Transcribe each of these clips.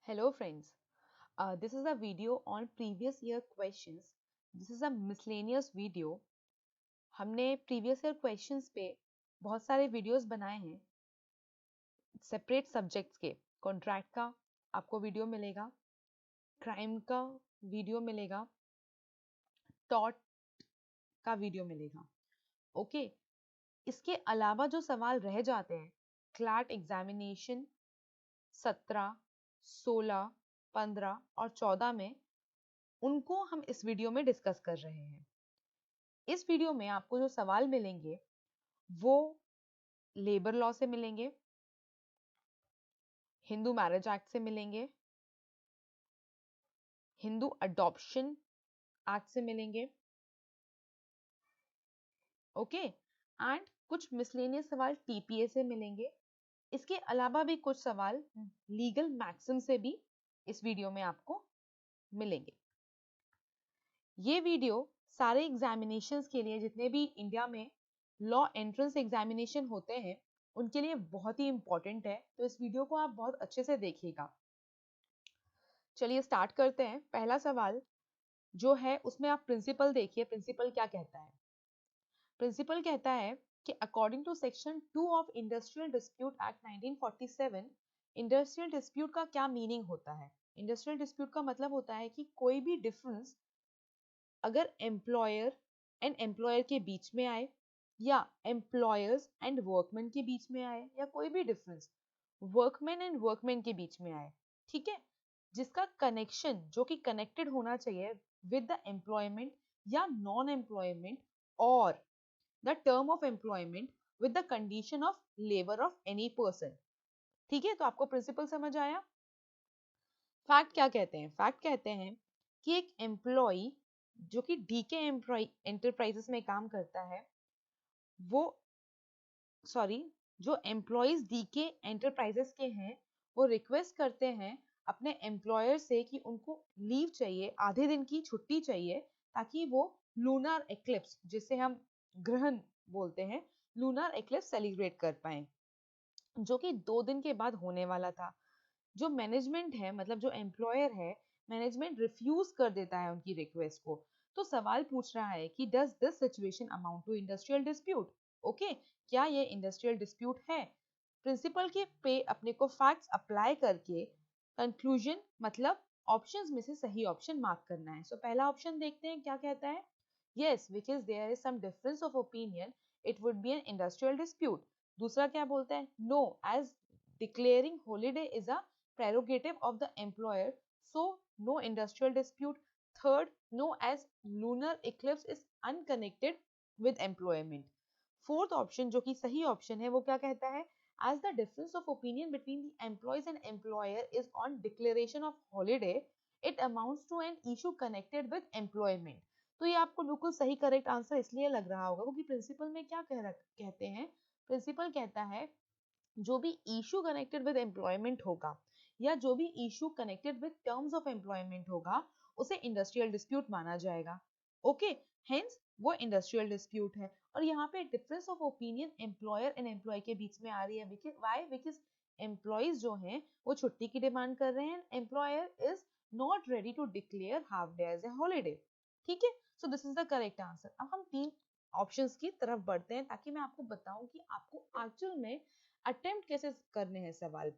Hello friends, this is a video on previous year questions. This is a miscellaneous video. हमने previous year questions पे बहुत सारे videos बनाए हैं separate subjects के. Contract का आपको video मिलेगा, crime का video मिलेगा, tort का video मिलेगा. ओके इसके अलावा जो सवाल रह जाते हैं क्लैट एग्जामिनेशन 17, 16, 15 और 14 में उनको हम इस वीडियो में डिस्कस कर रहे हैं. इस वीडियो में आपको जो सवाल मिलेंगे वो लेबर लॉ से मिलेंगे, हिंदू मैरिज एक्ट से मिलेंगे, हिंदू अडॉप्शन एक्ट से मिलेंगे. ओके एंड कुछ मिसलेनियस सवाल टीपीए से मिलेंगे. इसके अलावा भी कुछ सवाल लीगल मैक्सिम से भी इस वीडियो में आपको मिलेंगे. ये वीडियो सारे एग्जामिनेशंस के लिए जितने भी इंडिया में लॉ एंट्रेंस एग्जामिनेशन होते हैं उनके लिए बहुत ही इंपॉर्टेंट है, तो इस वीडियो को आप बहुत अच्छे से देखिएगा. चलिए स्टार्ट करते हैं. पहला सवाल जो है उसमें आप प्रिंसिपल देखिए. प्रिंसिपल क्या कहता है? प्रिंसिपल कहता है कि according to section 2 of industrial dispute act 1947 industrial dispute का क्या मीनिंग होता है? इंडस्ट्रियल डिस्प्यूट का मतलब होता है कि कोई भी डिफरेंस अगर एम्प्लॉयर एंड एम्प्लॉयर के बीच में आए या एम्प्लॉयर्स एंड वर्कमैन के बीच में आए या कोई भी डिफरेंस वर्कमैन एंड वर्कमैन के बीच में आए, ठीक है, जिसका कनेक्शन जो कि कनेक्टेड होना चाहिए विद द एम्प्लॉयमेंट या नॉन एम्प्लॉयमेंट और the term of employment with the condition of labour of any person. ठीक है, तो आपको प्रिंसिपल समझ आया. फैक्ट क्या कहते हैं? फैक्ट कहते हैं कि एक एम्प्लॉय जो कि डीके एंटरप्राइजेस में काम करता है वो जो एम्प्लॉयज डीके एंटरप्राइजेस के हैं वो रिक्वेस्ट करते हैं अपने एम्प्लॉयर से कि उनको लीव चाहिए, आधे दिन की छुट्टी चाहिए ताकि वो लूनर एक्लिप्स जिसे हम ग्रहण बोलते हैं लूनर एक्लिप्स सेलिब्रेट कर पाए, जो कि 2 दिन के बाद होने वाला था. जो मैनेजमेंट है मतलब जो एम्प्लॉयर है मैनेजमेंट रिफ्यूज कर देता है उनकी रिक्वेस्ट को. तो सवाल पूछ रहा है कि does this situation amount to industrial dispute? Okay, क्या ये इंडस्ट्रियल डिस्प्यूट है? प्रिंसिपल के पे अपने को फैक्ट्स अप्लाई करके कंक्लूजन मतलब ऑप्शंस में से सही ऑप्शन मार्क करना है. सो पहला ऑप्शन देखते हैं क्या कहता है. Yes, because there is some difference of opinion it would be an industrial dispute. दूसरा क्या बोलता है? No, as declaring holiday is a prerogative of the employer, so no industrial dispute. Third, no, as lunar eclipse is unconnected with employment. Fourth option जो कि सही option है वो क्या कहता है? As the difference of opinion between the employees and employer is on declaration of holiday, it amounts to an issue connected with employment. तो ये आपको बिल्कुल सही करेक्ट आंसर इसलिए लग रहा होगा क्योंकि प्रिंसिपल में क्या कहते हैं? प्रिंसिपल कहता है जो भी इशू कनेक्टेड विद एम्प्लॉयमेंट होगा या जो भी issue connected with terms of employment होगा उसे इंडस्ट्रियल डिस्प्यूट माना जाएगा. ओके, हेंस वो इंडस्ट्रियल डिस्प्यूट है. और यहाँ पे difference of opinion employer and employee के बीच में आ रही है. व्हाई? बिकॉज एम्प्लॉयज जो हैं वो छुट्टी की डिमांड कर रहे हैं. Employer is not ready to declare half day as a holiday. ठीक है, so this is the correct answer. अब हम 3 ऑप्शंस की तरफ बढ़ते हैं ताकि मैं आपको बताऊं कि आपको एक्चुअल में अटेम्प्ट कैसे करने हैं सवाल.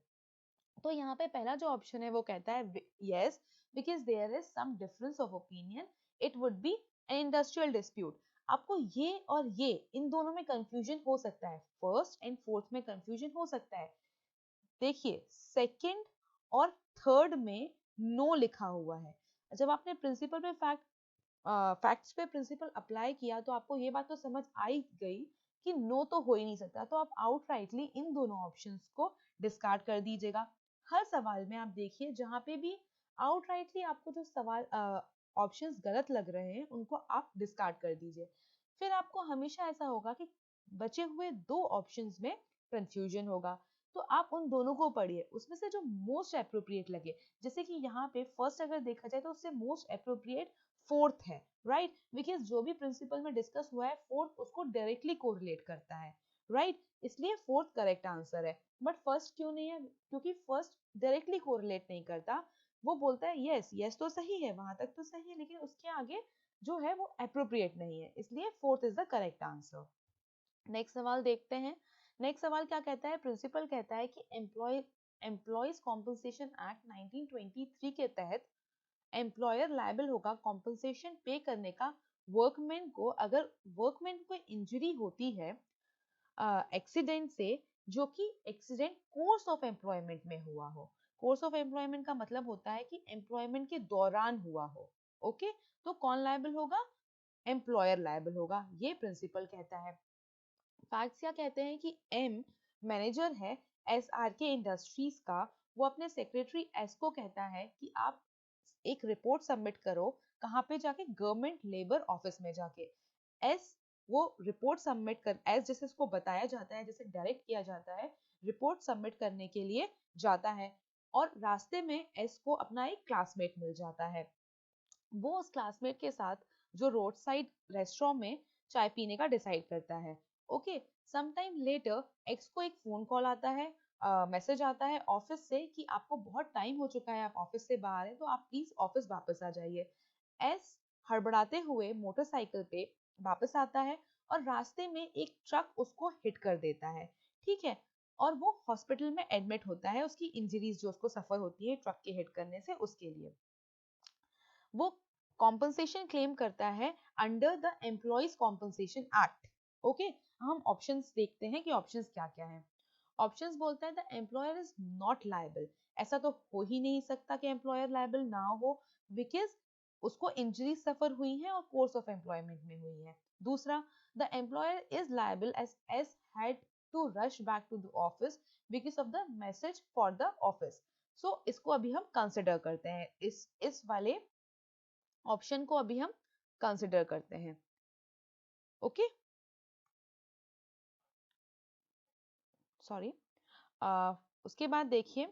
तो यहाँ पे पहला जो ऑप्शन है वो कहता है yes, because there is some difference of opinion it would be an industrial dispute. आपको ये और ये इन दोनों में कंफ्यूजन हो सकता है, फर्स्ट एंड फोर्थ में कंफ्यूजन हो सकता है. देखिए सेकंड और थर्ड में नो लिखा हुआ है. जब आपने प्रिंसिपल पे फैक्ट्स पे प्रिंसिपल अप्लाई किया तो आपको ये बात तो समझ आई गई कि नो तो हो ही नहीं सकता, तो आप आउटराइटली इन दोनों ऑप्शंस को डिस्कार्ड कर दीजिएगा. हर सवाल में आप देखिए जहां पे भी आउटराइटली आपको जो सवाल ऑप्शंस गलत लग रहे हैं उनको आप डिस्कार्ड कर दीजिए. फिर आपको हमेशा ऐसा होगा कि बचे हुए 2 ऑप्शंस में कंफ्यूजन होगा, तो आप उन दोनों को पढ़िए, उसमें से जो मोस्ट एप्रोप्रिएट लगे. जैसे कि यहाँ पे फर्स्ट अगर देखा जाए तो उससे मोस्ट एप्रोप्रिएट फोर्थ है, राइट, बिकॉज जो भी प्रिंसिपल में डिस्कस हुआ है फोर्थ उसको डायरेक्टली कोरिलेट करता है, राइट, इसलिए फोर्थ करेक्ट आंसर है। बट फर्स्ट क्यों नहीं है? क्योंकि फर्स्ट डायरेक्टली कोरिलेट नहीं करता, वो बोलता है यस यस तो सही है, वहां तक तो सही है, लेकिन उसके आगे जो है वो अप्रोप्रिएट नहीं है, इसलिए fourth is the correct answer. Next सवाल देखते हैं। नेक्स्ट सवाल क्या कहता है? प्रिंसिपल कहता है कि एम्प्लॉयज कॉम्पनसेशन एक्ट 1923 के तहत एम्प्लॉयर लायबल होगा कॉम्पनसेशन पे करने का वर्कमैन को, अगर वर्कमैन को इंजरी होती है एक्सीडेंट से, जो कि एक्सीडेंट कोर्स ऑफ एम्प्लॉयमेंट में हुआ हो। कोर्स ऑफ एम्प्लॉयमेंट का मतलब होता है कि एम्प्लॉयमेंट के दौरान हुआ हो। ओके, तो कौन लायबल होगा? एम्प्लॉयर लायबल होगा, ये प्रिंसिपल कहता है। फैक्ट्स क्या कहते हैं कि एम मैनेजर है SRK इंडस्ट्रीज का, वो अपने सेक्रेटरी एस को कहता है कि आप एक रिपोर्ट सबमिट करो, कहाँ पे जाके? गवर्नमेंट लेबर ऑफिस में जाके। एस वो रिपोर्ट सबमिट कर, एस जैसे उसको बताया जाता है, जैसे डायरेक्ट किया जाता है, रिपोर्ट सबमिट करने के लिए जाता है, और रास्ते में एस को अपना एक क्लासमेट मिल जाता है। वो उस क्लासमेट के साथ जो रोड साइड रेस्टोरेंट में चाय पीने का डिसाइड करता है। Okay, some time later X को एक फोन कॉल आता है, मैसेज आता है ऑफिस से कि आपको बहुत टाइम हो चुका है, आप ऑफिस से बाहर हैं, तो आप प्लीज ऑफिस वापस आ जाइए। एस हड़बड़ाते हुए मोटरसाइकिल पे वापस आता है, और रास्ते में एक ट्रक उसको हिट कर देता है, ठीक है, और वो हॉस्पिटल में एडमिट होता है, उसकी इंजरीज जो उसको सफर होती है ट्रक के हिट करने से, उसके लिए वो कॉम्पनसेशन क्लेम करता है under the employees compensation act. Okay, हम ऑप्शंस देखते हैं कि ऑप्शंस क्या क्या हैं। ऑप्शंस बोलता है the employer is not liable, ऐसा तो हो ही नहीं सकता कि एम्प्लॉयर लायबल ना हो, बिकॉज उसको इंजरी सफर हुई है और कोर्स ऑफ एम्प्लॉयमेंट में हुई है। दूसरा, the employer is liable as had to rush back to the office because of the message for the office. So इसको अभी हम कंसिडर करते हैं, इस वाले ऑप्शन को अभी हम कंसिडर करते हैं। ओके, सॉरी, उसके बाद देखिए,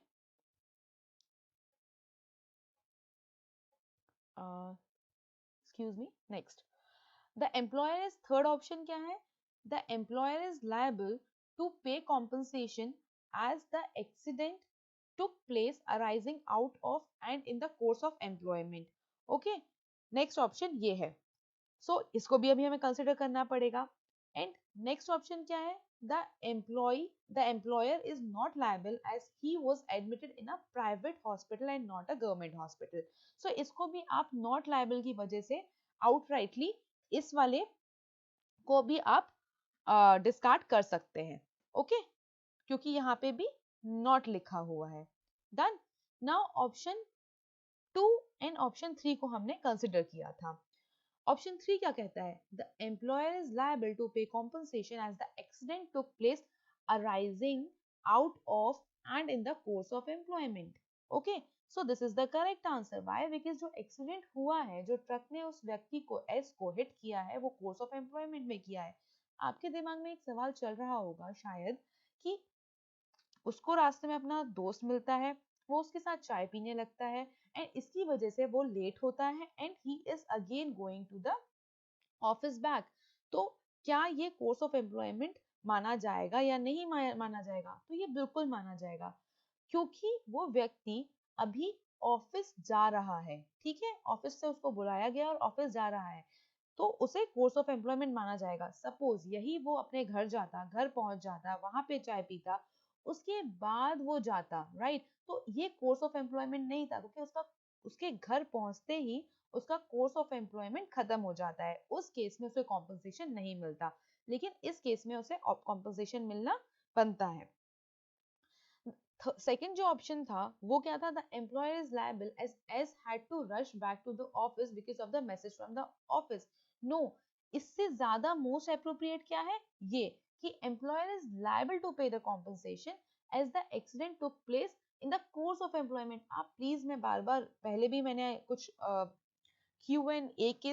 excuse me, next, the employer is, third option क्या है? The employer is liable to pay compensation as the accident took place arising out of and in the course of employment. Okay, next option ये है, सो इसको भी अभी हमें consider करना पड़ेगा। एंड नेक्स्ट ऑप्शन क्या है? The employer is not liable as he was admitted in a private hospital and not a government hospital. So इसको भी आप नॉट लायबल की वजह से आउटराइटली इस वाले को भी आप डिस्कार्ड कर सकते हैं। ओके, क्योंकि यहाँ पे भी नॉट लिखा हुआ है। Done. Now option 2 and option 3 को हमने कंसिडर किया था। ऑप्शन 3 क्या कहता है? The employer is liable to pay compensation as the accident took place arising out of and in the course of employment. Okay, so this is the correct answer. Why? Because जो accident हुआ है, जो truck ने उस व्यक्ति को S को hit किया है, वो कोर्स ऑफ एम्प्लॉयमेंट में किया है। आपके दिमाग में एक सवाल चल रहा होगा शायद कि उसको रास्ते में अपना दोस्त मिलता है, वो उसके साथ चाय पीने लगता है, एंड इसकी वजह से वो लेट होता है, and he is again going to the office back. तो क्या ये कोर्स ऑफ एम्प्लॉयमेंट माना जाएगा या नहीं माना जाएगा? तो ये बिल्कुल माना जाएगा, क्योंकि वो व्यक्ति अभी ऑफिस जा रहा है, ठीक है, ऑफिस से उसको बुलाया गया और ऑफिस जा रहा है, तो उसे कोर्स ऑफ एम्प्लॉयमेंट माना जाएगा। सपोज यही वो अपने घर जाता, घर पहुंच जाता, वहां पे चाय पीता, उसके बाद वो जाता, राइट, तो ये कोर्स ऑफ एम्प्लॉयमेंट नहीं था, क्योंकि उसका उसके घर पहुंचते ही उसका कोर्स ऑफ एम्प्लॉयमेंट खत्म हो जाता है, उस केस में उसे कॉम्पनसेशन नहीं मिलता, लेकिन इस केस में उसे कॉम्पनसेशन मिलना बनता है। सेकंड जो ऑप्शन था वो क्या था? The employer is liable as had to rush back to the office because of the message from the office. No, इससे ज्यादा मोस्ट एप्रोप्रिएट क्या है? ये कि employer is liable to pay the compensation as the accident took place in the course of employment. आप please, मैं बार बार, पहले भी मैंने कुछ Q&A के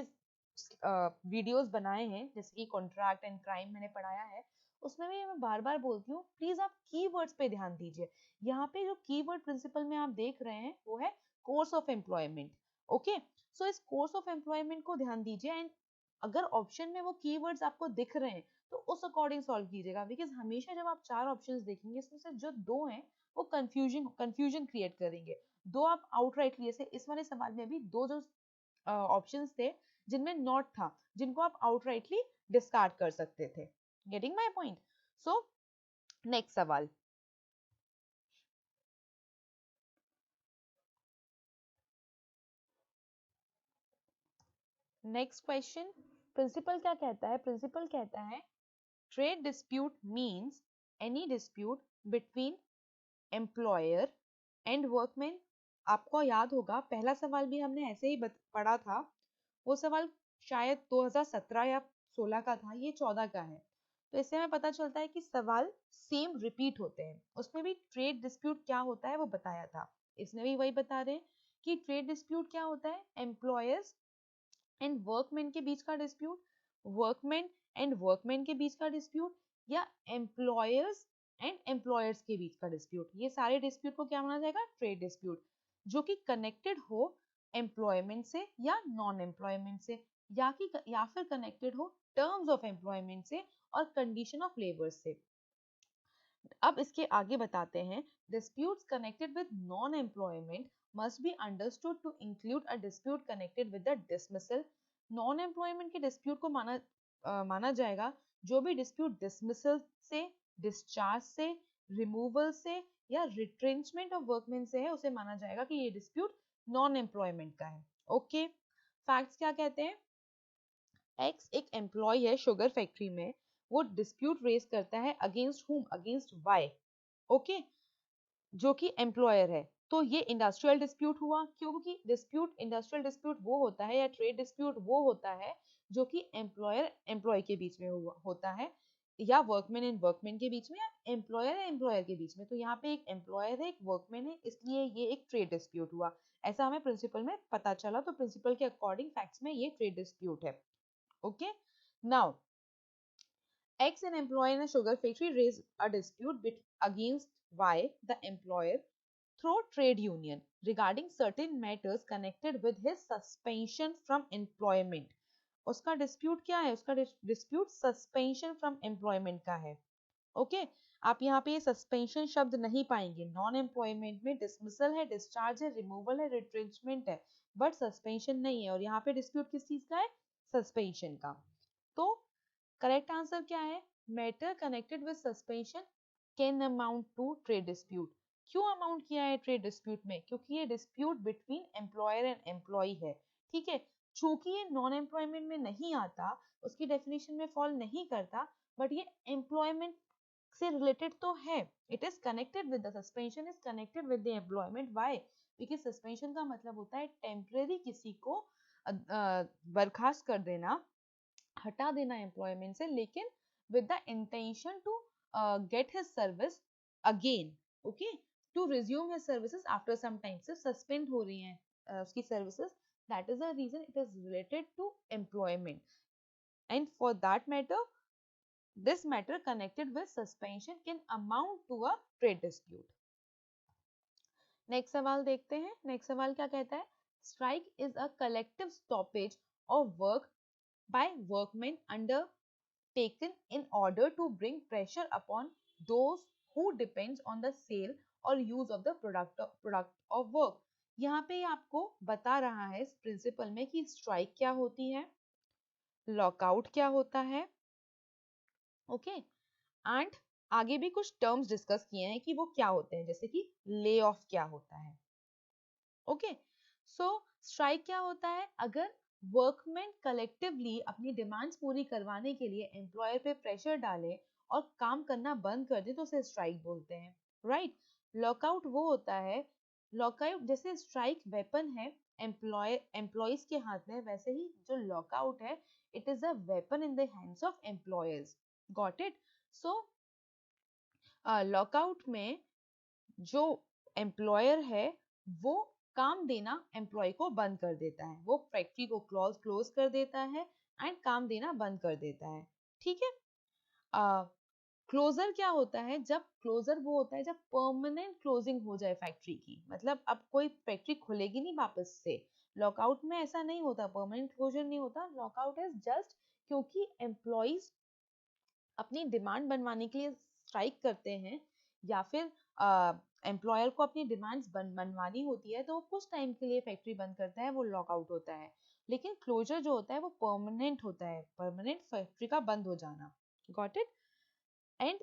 वीडियोस बनाए हैं, जैसे कि कॉन्ट्रैक्ट एंड क्राइम मैंने पढ़ाया है, उसमें भी मैं बार बार बोलती हूँ प्लीज आप कीवर्ड्स पे ध्यान दीजिए। यहाँ पे जो कीवर्ड प्रिंसिपल में आप देख रहे हैं वो है कोर्स ऑफ एम्प्लॉयमेंट। ओके, सो इस कोर्स ऑफ एम्प्लॉयमेंट को ध्यान दीजिए, एंड अगर ऑप्शन में वो कीवर्ड्स आपको दिख रहे हैं तो उस अकॉर्डिंग सॉल्व कीजिएगा, बिकॉज हमेशा जब आप 4 ऑप्शंस देखेंगे इसमें से जो 2 हैं वो कंफ्यूजन क्रिएट करेंगे। 2 आप आउटराइटली, जैसे इस वाले सवाल में भी 2 जो ऑप्शंस थे जिनमें नॉट था, जिनको आप आउटराइटली डिस्कार्ड कर सकते थे। Getting my point? So next सवाल, नेक्स्ट क्वेश्चन, प्रिंसिपल क्या कहता है? प्रिंसिपल कहता है trade dispute means any dispute between employer and workman. आपको याद होगा पहला सवाल भी हमने ऐसे ही पढ़ा था, वो सवाल शायद 2017 या 16 का था, ये 14 का है। तो इससे हमें पता चलता है कि सवाल सेम रिपीट होते हैं। उसमें भी ट्रेड डिस्प्यूट क्या होता है वो बताया था, इसमें भी वही बता रहे हैं कि ट्रेड डिस्प्यूट क्या होता है, एम्प्लॉयर्स एंड वर्कमैन के बीच का डिस्प्यूट, वर्कमैन एंड वर्कमैन के बीच का डिस्प्यूट, या एम्प्लॉयर्स एंड एम्प्लॉयर्स के बीच का डिस्प्यूट। ये सारे डिस्प्यूट को क्या माना जाएगा? ट्रेड डिस्प्यूट, जो कि कनेक्टेड हो एम्प्लॉयमेंट से या नॉन एम्प्लॉयमेंट से, या फिर कनेक्टेड हो टर्म्स ऑफ एम्प्लॉयमेंट से और कंडीशन ऑफ लेबर से। अब इसके आगे बताते हैं, disputes connected with non-employment must be understood to include a dispute connected with the dismissal। non-employment के dispute को माना जाएगा जो भी dispute dismissal से, discharge से, removal से या retrenchment of workmen से है, उसे माना जाएगा कि ये dispute non-employment का है। ओके, फैक्ट्स क्या कहते हैं? एक्स एक एम्प्लॉय है शुगर फैक्ट्री में, वो डिस्प्यूट रेज करता है अगेंस्ट हुम, अगेंस्ट वाई, ओके, जो कि एम्प्लॉयर है। तो ये इंडस्ट्रियल डिस्प्यूट हुआ, क्योंकि डिस्प्यूट, इंडस्ट्रियल डिस्प्यूट वो होता है या ट्रेड डिस्प्यूट वो होता है जो कि एम्प्लॉयर एम्प्लॉय के बीच में होता है, या वर्कमैन एंड वर्कमैन के बीच में, या एम्प्लॉयर एंड एम्प्लॉयर के बीच में। तो यहाँ पे एक एम्प्लॉयर है, एक वर्कमैन है, इसलिए ये एक ट्रेड डिस्प्यूट हुआ। ऐसा हमें प्रिंसिपल में पता चला, तो प्रिंसिपल के अकॉर्डिंग फैक्ट्स में ये ट्रेड डिस्प्यूट है। Okay, now X, an employee in a sugar factory, raised a dispute against Y, the employer, through trade union regarding certain matters connected with his suspension from employment। उसका dispute क्या है? उसका dispute suspension from employment का है। Okay, आप यहाँ पे suspension शब्द नहीं पाएंगे। नॉन एम्प्लॉयमेंट में डिसमिसल है, डिस्चार्ज है, रिमूवल है, रिट्रेंचमेंट है, बट सस्पेंशन नहीं है। और यहाँ पे डिस्प्यूट किस चीज का है? सस्पेंशन का। तो करेक्ट आंसर क्या है? Matter connected with suspension can amount to trade dispute. क्यों अमाउंट किया है ट्रेड डिस्प्यूट में? क्योंकि ये dispute between employer and employee है। ठीक है, चूंकि ये नॉन एम्प्लॉयमेंट में नहीं आता, उसकी डेफिनेशन में फॉल नहीं करता, बट ये एम्प्लॉयमेंट से रिलेटेड तो है। It is connected with the suspension, is connected with the employment. Why? Because suspension का मतलब होता है टेम्परेरी किसी को बर्खास्त कर देना, हटा देना एम्प्लॉयमेंट से, लेकिन with the intention to get his service again, okay, to resume his services after some time. सिर्फ सस्पेंड हो रही हैं उसकी services, that is the reason it is related to employment. And for that matter, this matter connected with suspension can amount to a trade dispute। Next सवाल देखते हैं। Next सवाल क्या कहता है? Strike is a collective stoppage of work by workmen undertaken in order to bring pressure upon those who depends on the sale or use of the product of work। यहाँ पे आपको बता रहा है इस प्रिंसिपल में कि स्ट्राइक क्या होती है, लॉकआउट क्या होता है, ओके, एंड आगे भी कुछ टर्म्स डिस्कस किए हैं कि वो क्या होते हैं, जैसे कि ले ऑफ क्या होता है। ओके, सो स्ट्राइक क्या होता है? अगर वर्कमैन कलेक्टिवली अपनी डिमांड्स पूरी करवाने के लिए एम्प्लॉयर पे प्रेशर डाले और काम करना बंद कर दे तो उसे स्ट्राइक बोलते हैं, राइट। लॉकआउट वो होता है, लॉकआउट जैसे स्ट्राइक वेपन है एम्प्लॉयज के हाथ में, वैसे ही जो लॉकआउट है it is a weapon in the hands of employers. Got it? So lockout में जो एम्प्लॉयर है वो काम देना एम्प्लॉय को बंद कर देता है, वो फैक्ट्री को क्लोज कर देता है एंड काम देना बंद कर देता है। ठीक है, क्लोजर क्या होता है? जब क्लोजर वो होता है जब परमानेंट क्लोजिंग हो जाए फैक्ट्री की, मतलब अब कोई फैक्ट्री खुलेगी नहीं वापस से। लॉकआउट में ऐसा नहीं होता, परमानेंट क्लोजर नहीं होता। लॉकआउट इज जस्ट क्योंकि एम्प्लॉइज अपनी डिमांड बनवाने के लिए स्ट्राइक करते हैं या फिर एम्प्लॉयर को अपनी डिमांड्स बनवानी होती है तो वो कुछ टाइम के लिए फैक्ट्री बंद करता है, वो लॉकआउट होता है। लेकिन क्लोजर जो होता है वो परमानेंट होता है, परमानेंट फैक्ट्री का बंद हो जाना। Got it? And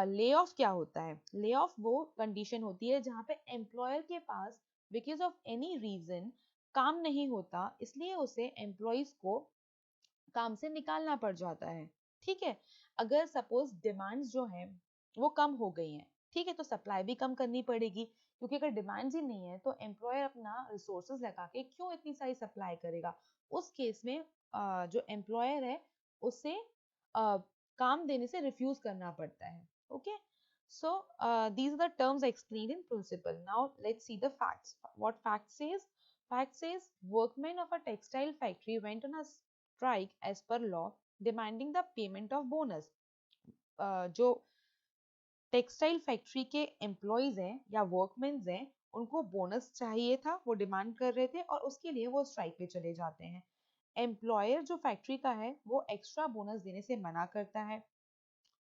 lay off क्या होता है? ले ऑफ वो कंडीशन होती है जहाँ पे एम्प्लॉयर के पास बिकॉज ऑफ एनी रीजन काम नहीं होता, इसलिए उसे एम्प्लॉयज को काम से निकालना पड़ जाता है। ठीक है, अगर सपोज डिमांड्स जो है वो कम हो गई हैं, ठीक है, तो सप्लाई भी कम करनी पड़ेगी, क्योंकि अगर डिमांड्स ही नहीं है तो एम्प्लॉयर अपना रिसोर्सेज लगा के क्यों इतनी सारी सप्लाई करेगा। उस केस में जो एम्प्लॉयर है उसे काम देने से रिफ्यूज करना पड़ता है। Okay, so these are the terms explained in principle. Now let's see the facts. What fact says? Fact says workmen of a textile factory went on a strike as per law, demanding the payment of bonus. जो textile factory के employees हैं या workmen's हैं, उनको bonus चाहिए था, वो demand कर रहे थे और उसके लिए वो स्ट्राइक पे चले जाते हैं। एम्प्लॉयर जो फैक्ट्री का है वो एक्स्ट्रा बोनस देने से मना करता है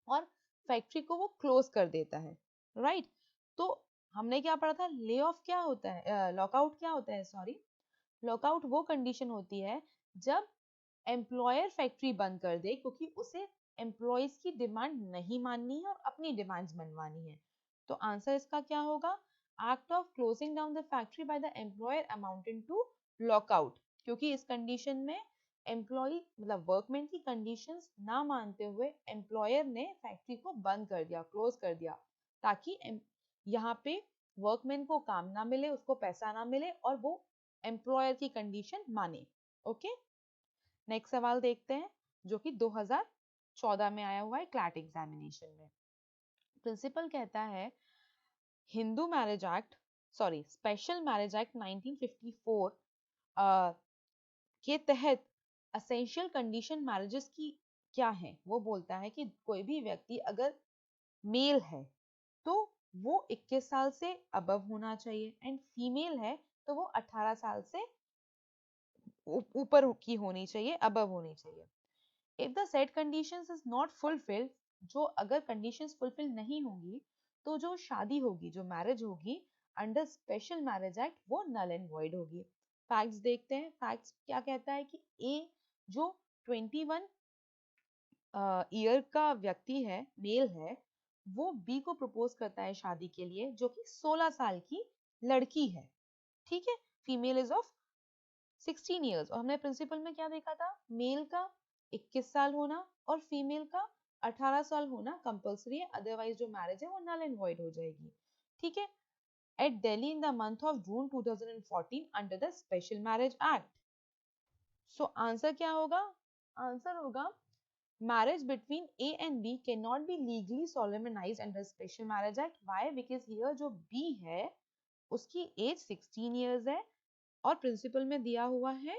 और फैक्ट्री को वो क्लोज कर देता है। राइट, तो हमने क्या पढ़ा था? ले ऑफ क्या होता है, लॉकआउट क्या होता है, सॉरी, लॉकआउट वो कंडीशन होती है जब एम्प्लॉयर फैक्ट्री बंद कर दे क्योंकि उसे एम्प्लॉयज की डिमांड नहीं माननी है और अपनी डिमांड्स मनवानी है। तो आंसर इसका क्या होगा? Act of closing down the factory by the employer amounting to lockout, क्योंकि इस कंडीशन में एम्प्लॉय मतलब वर्कमैन की कंडीशंस ना मानते हुए एम्प्लॉयर ने फैक्ट्री को बंद कर दिया, क्लोज कर दिया, ताकि यहाँ पे वर्कमैन को काम ना मिले, उसको पैसा ना मिले और वो एम्प्लॉयर की कंडीशन माने। ओके, नेक्स्ट सवाल देखते हैं जो कि 2014 में आया हुआ है क्लैट एग्जामिनेशन में। प्रिंसिपल कहता है Hindu marriage act, sorry special marriage act 1954 के तहत असेंशियल कंडीशन मैरिजेस की क्या है? वो बोलता है कि कोई भी व्यक्ति अगर मेल है तो वो 21 साल से अबव होना चाहिए एंड फीमेल है तो वो 18 साल से ऊपर की होनी चाहिए, अबव होनी चाहिए। If the set conditions is not fulfilled, जो अगर कंडीशंस फुलफिल नहीं होंगी तो जो शादी होगी, जो मैरिज होगी अंडर स्पेशल मैरिज एक्ट, वो नल एंड वॉइड होगी। फैक्ट्स देखते हैं। फैक्ट्स क्या कहता है कि ए जो 21 ईयर का व्यक्ति है, मेल है, वो बी को प्रपोज करता है शादी के लिए जो कि 16 साल की लड़की है। ठीक है, फीमेल इज ऑफ 16 ईयर्स। और हमने प्रिंसिपल में क्या देखा था? मेल का 21 साल होना और फीमेल का 18 साल होना कंपल्सरी है, अदरवाइज जो मैरिज है वो नल एंड वॉइड हो जाएगी। ठीक है, at Delhi in the month of June 2014 under the special marriage act. So answer क्या होगा? आंसर होगा marriage between A and B cannot be legally solemnized under special marriage act. Why? Because here जो B है उसकी as 16 years है और principal में दिया हुआ है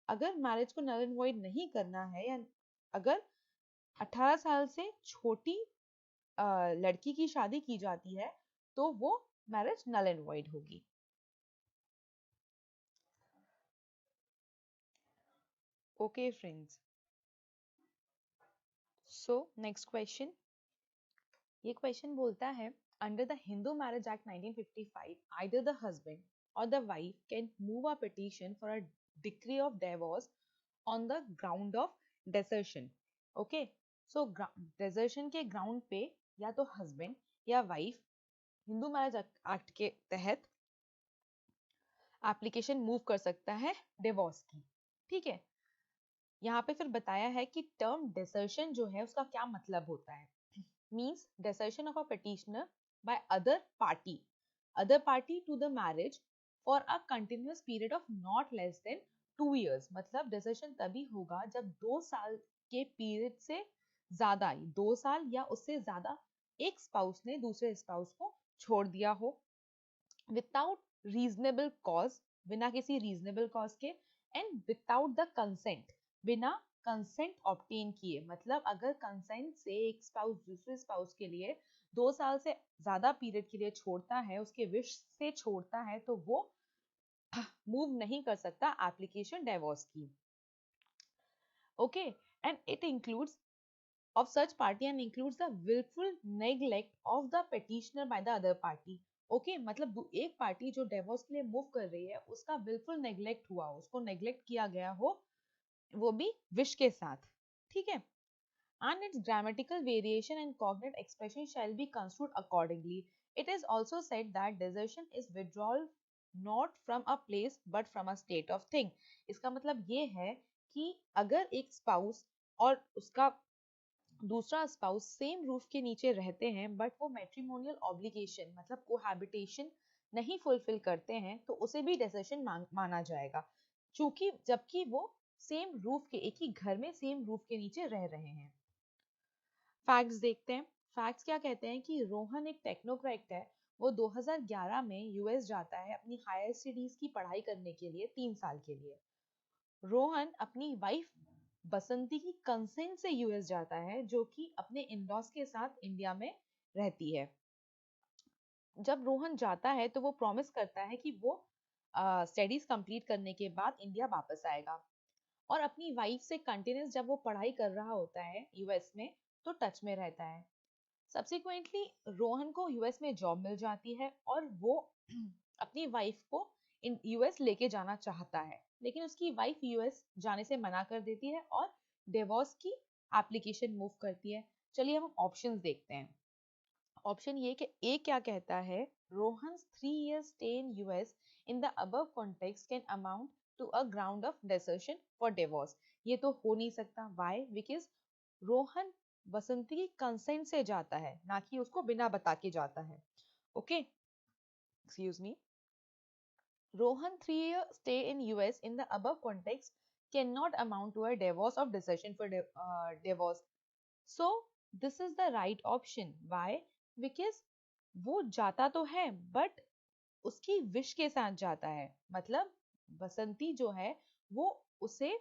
अगर मैरिज को नल एंड वॉइड नहीं करना है या अगर 18 साल से छोटी लड़की की शादी की जाती है तो वो मैरिज नल एंड वॉइड होगी। Okay friends, so next question. ये क्वेश्चन बोलता है under the Hindu marriage act 1955 either the husband or the wife can move a petition for a decree of divorce on the ground of desertion. Okay, so desertion के ground पे या तो husband या wife Hindu marriage act के तहत application move कर सकता है डिवोर्स की। ठीक है, यहाँ पे फिर बताया है कि टर्म डिसर्शन जो है उसका क्या मतलब होता है। means desertion of a petitioner by other party to the marriage for a continuous period of not less than 2 years। मतलब desertion तभी होगा जब 2 साल के पीरियड से ज्यादा, 2 साल या उससे ज्यादा एक स्पाउस ने दूसरे स्पाउस को छोड़ दिया हो विदाउट रीजनेबल कॉज, बिना किसी रीजनेबल कॉज के, एंड विदाउट द कंसेंट, बिना कंसेंट ऑब्टेन किए। मतलब अगर कंसेंट से एक स्पाउस दूसरे स्पाउस के लिए 2 साल से ज्यादा पीरियड के लिए छोड़ता है, उसके विश से छोड़ता है, तो वो मूव नहीं कर सकता एप्लीकेशन डिवोर्स की। Okay, and it includes of such party and includes the willful neglect of the petitioner by the other party. Okay मतलब एक पार्टी जो डिवोर्स के लिए मूव कर रही है उसका willful neglect हुआ, उसको नेग्लेक्ट किया गया हो, वो भी विश के साथ, ठीक है. And its grammatical variation and cognate expression shall be construed accordingly. It is also said that desertion is withdrawal not from a place but from a state of thing. इसका मतलब ये है कि अगर एक स्पाउस और उसका दूसरा स्पाउस सेम रूफ के नीचे रहते हैं बट वो मैट्रिमोनियल ऑब्लिगेशन मतलब कोहैबिटेशन नहीं फुलफिल करते हैं तो उसे भी डेसर्शन माना जाएगा, चूंकि जबकि वो सेम रूफ के एक ही घर में सेम रूफ के नीचे रह रहे हैं. फैक्ट्स देखते हैं. फैक्ट्स क्या कहते हैं कि रोहन एक टेक्नोक्रेट है. वो 2011 में यूएस जाता है अपनी हायर स्टडीज की पढ़ाई करने के लिए 3 साल के लिए. रोहन अपनी वाइफ बसंती की कंसेंट से यूएस जाता है जो कि अपने इन-लॉज के साथ इंडिया में रहती है. जब रोहन जाता है तो वो प्रॉमिस करता है कि वो स्टडीज कंप्लीट करने के बाद इंडिया वापस आएगा और अपनी वाइफ से कंटिन्यूस जब वो पढ़ाई कर रहा होता है यूएस में तो टच में रहता है. सब्सिक्वेंटली रोहन को यूएस में जॉब मिल जाती है और वो अपनी वाइफ को यूएस लेके जाना चाहता है, लेकिन उसकी वाइफ यूएस जाने से मना कर देती है और डिवोर्स की एप्लीकेशन मूव करती है. चलिए हम ऑप्शंस देखते हैं. ऑप्शन ये कि ए क्या कहता है, Rohan's 3 year stay in US in the above context can amount to a ground of desertion for divorce. ये तो हो नहीं सकता. Why? Because रोहन बसंती की कंसेंट से जाता है, ना कि उसको बिना बता के जाता है. Okay, excuse me. Rohan 3 year stay in US in the above context cannot amount to a divorce of decision for divorce. So this is the right option. Why? Because वो जाता तो है बट उसकी विश के साथ जाता है. मतलब बसंती जो है वो उसे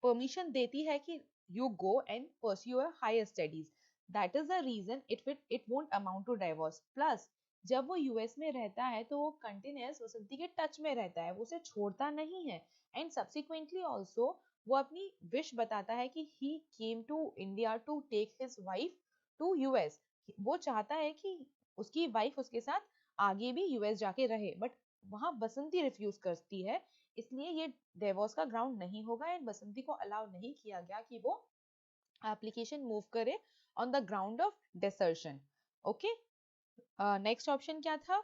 परमिशन देती है कि you go and pursue your higher studies. That is the reason it won't amount to divorce. Plus जब वो यूएस में रहता है तो वो कंटिन्यूस वसंती के टच में रहता है, वो उसे छोड़ता नहीं है. एंड सब्सिक्वेंटली ऑल्सो वो अपनी विश बताता है कि he came to India to take his wife to US. वो चाहता है कि उसकी वाइफ उसके साथ आगे भी यूएस जाके रहे, बट वहां बसंती रिफ्यूज करती है, इसलिए ये डिवोर्स का ग्राउंड नहीं होगा एंड बसंती को अलाउ नहीं किया गया कि वो एप्लीकेशन मूव करे on the ground of desertion. Okay, next option क्या था,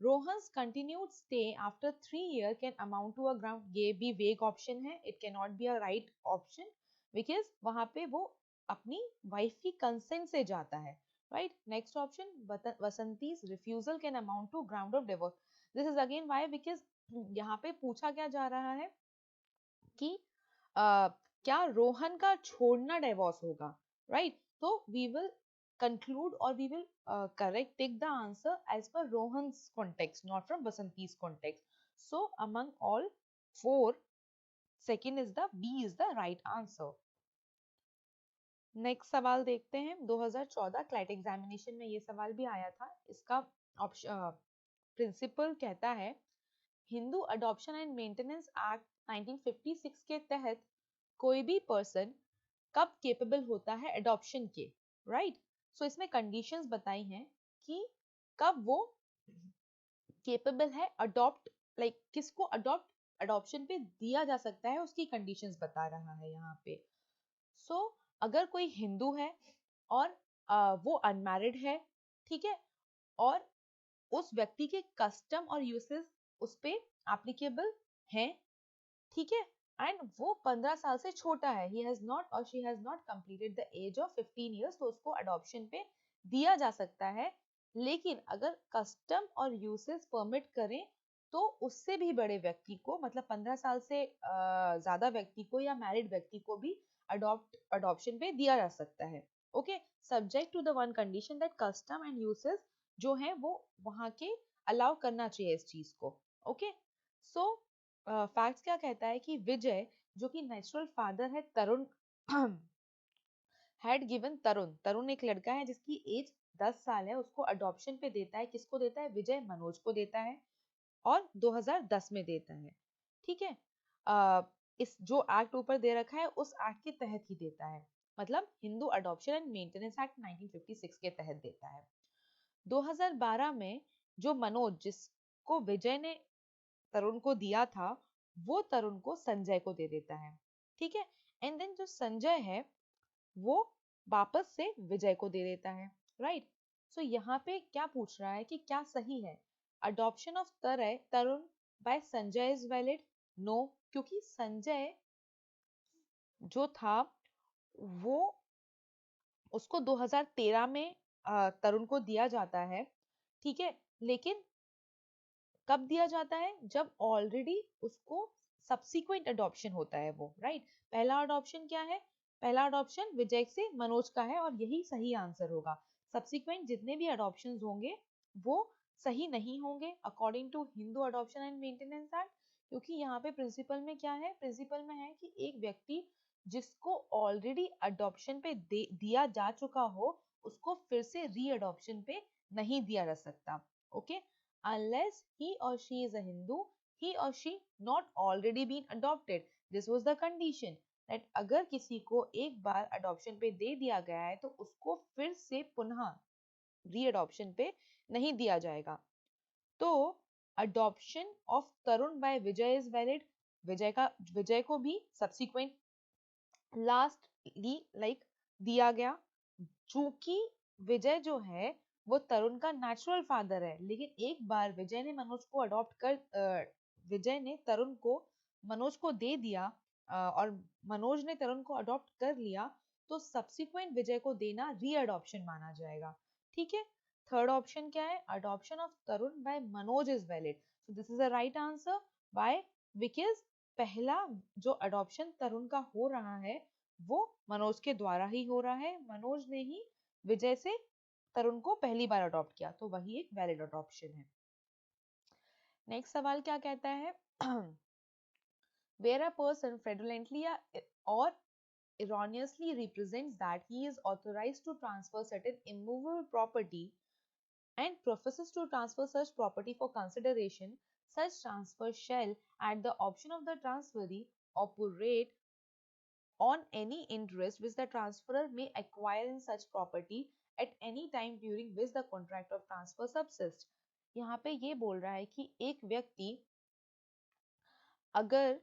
Rohan's continued stay after 3 year can amount to a ground. ये भी वेग ऑप्शन है, it can not be a right option because वहां पे वो अपनी वाइफ की कंसेंट से जाता है. Right, next option Vasanti's refusal can amount to ground of divorce. This is again why because यहाँ पे पूछा क्या जा रहा है कि क्या रोहन का छोड़ना डिवोर्स होगा. राइट, तो we will conclude or we will correct take the answer as per Rohan's context, not from Basanti's context. So among all four, second is the B is the right answer. Next सवाल देखते हैं. 2014 CLAT examination में ये सवाल भी आया था. इसका ऑप्शन प्रिंसिपल कहता है Hindu adoption and maintenance act 1956 के तहत कोई भी पर्सन कब केपेबल होता है अडॉप्शन के. राइट, सो इसमें कंडीशंस बताई हैं कि कब वो केपेबल है अडॉप्ट, लाइक किसको अडॉप्शन पे दिया जा सकता है, उसकी कंडीशंस बता रहा है यहाँ पे. सो अगर कोई हिंदू है और वो अनमैरिड है, ठीक है, और उस व्यक्ति के कस्टम और यूसेस उस पे एप्लीकेबल हैं, ठीक है, एंड वो 15 साल से छोटा है, he has not or she has not completed the age of 15 years, तो उसको अडॉप्शन पे दिया जा सकता है. लेकिन अगर कस्टम और यूसेस परमिट करें तो उससे भी बड़े व्यक्ति को, मतलब 15 साल से ज्यादा व्यक्ति को या मैरिड व्यक्ति को भी अडॉप्शन पे दिया जा सकता है. Okay, subject to the one condition that custom and usages जो है वो वहां के अलाउ करना चाहिए इस चीज को. ओके, सो फैक्ट्स क्या कहता है कि विजय जो कि नेचुरल फादर है तरुण हैड गिवन तरुण एक लड़का है जिसकी एज 10 साल है, उसको अडॉप्शन पे देता है. किसको देता है, विजय मनोज को देता है और 2010 में देता है. ठीक है, इस जो एक्ट ऊपर दे रखा है उस एक्ट के तहत ही देता है. मतलब Hindu adoption and maintenance act 1956 के तहत देता है। 2012 में जो मनोज जिसको विजय ने तरुण को दिया था, वो तरुण को संजय को दे देता है, ठीक है। एंड देन जो संजय है वो वापस से विजय को दे देता है, राइट। सो यहाँ पे क्या पूछ रहा है कि क्या सही है, adoption of Tarun by Sanjay is valid? No, क्योंकि संजय जो था वो उसको 2013 में तरुण को दिया जाता है, ठीक है। लेकिन कब दिया जाता है? जब ऑलरेडी उसको सब्सिक्वेंट अडॉप्शन होता है वो, राइट। पहला अडॉप्शन क्या है? पहला अडॉप्शन विजय से मनोज का है और यही सही आंसर होगा। सब्सिक्वेंट जितने भी अडॉप्शंस होंगे वो सही नहीं होंगे according to Hindu adoption and maintenance act, क्योंकि यहाँ पे प्रिंसिपल में क्या है? प्रिंसिपल में है कि एक व्यक्ति जिसको ऑलरेडी अडॉप्शन पे दिया जा चुका हो उसको फिर से री अडॉप्शन पे नहीं दिया जा सकता, okay. Unless he or she is a Hindu, he or she not already been adopted. This was the condition that अगर किसी को एक बार adoption पे दे दिया गया है तो उसको फिर से पुनः re-adoption पे नहीं दिया जाएगा। तो adoption of Tarun by Vijay is valid। विजय को भी subsequent lastly like दिया गया, चूंकि विजय जो है वो तरुण का नेचुरल फादर है। लेकिन एक बार विजय ने मनोज को अडॉप्ट कर विजय ने तरुण को मनोज को दे दिया और मनोज ने तरुण को अडॉप्ट कर लिया, तो सब्सिक्वेंट विजय को देना री अडॉप्शन माना जाएगा, ठीक है। थर्ड ऑप्शन क्या है? Adoption of Tarun by Manoj is valid. So this is the right answer. Why? Because पहला जो अडॉप्शन तरुण का हो रहा है वो मनोज के द्वारा ही हो रहा है, मनोज ने ही विजय से तरुण को पहली बार अडॉप्ट किया, तो वही एक वैलिड अडॉप्शन है। नेक्स्ट सवाल क्या कहता है? Where a person fraudulently or erroneously represents that he is authorized to transfer certain immovable property and professes to transfer such property for consideration, such transfer shall, at the option of the transferee, operate on any interest which the transferor may acquire in such property at any time during which the contract of transfer subsists। यहाँ पे ये बोल रहा है कि एक व्यक्ति अगर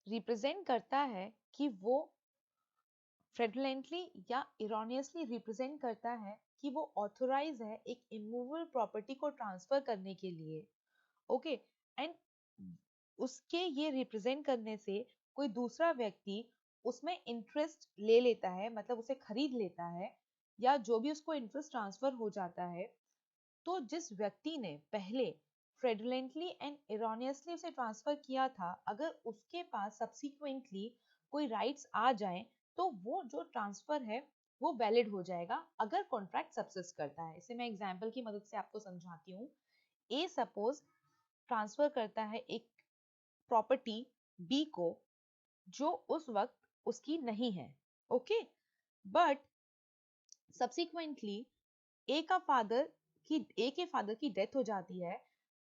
रिप्रेजेंट करता है कि वो फ्रेडुलेंटली या इरोनियसली रिप्रेजेंट करता है कि वो ऑथोराइज है एक इमूवेबल प्रॉपर्टी को ट्रांसफर करने के लिए, ओके। एंड उसके ये रिप्रेजेंट करने से कोई दूसरा व्यक्ति उसमें इंटरेस्ट ले लेता है, मतलब उसे खरीद लेता है, या जो भी उसको इंटरेस्ट ट्रांसफर हो जाता है, तो जिस व्यक्ति ने पहले फ्रेडुलेंटली एंड इरोनियसली उसे ट्रांसफर किया था, अगर उसके पास सब्सिक्वेंटली कोई राइट्स आ जाएं तो वो जो ट्रांसफर है वो वैलिड हो जाएगा अगर कॉन्ट्रैक्ट सब्सिस्ट करता है। इसे मैं एग्जांपल की मदद से आपको समझाती हूँ। ए सपोज ट्रांसफर करता है एक प्रॉपर्टी बी को जो उस वक्त उसकी नहीं है, ओके। बट सब्सिक्वेंटली ए के फादर की डेथ हो जाती है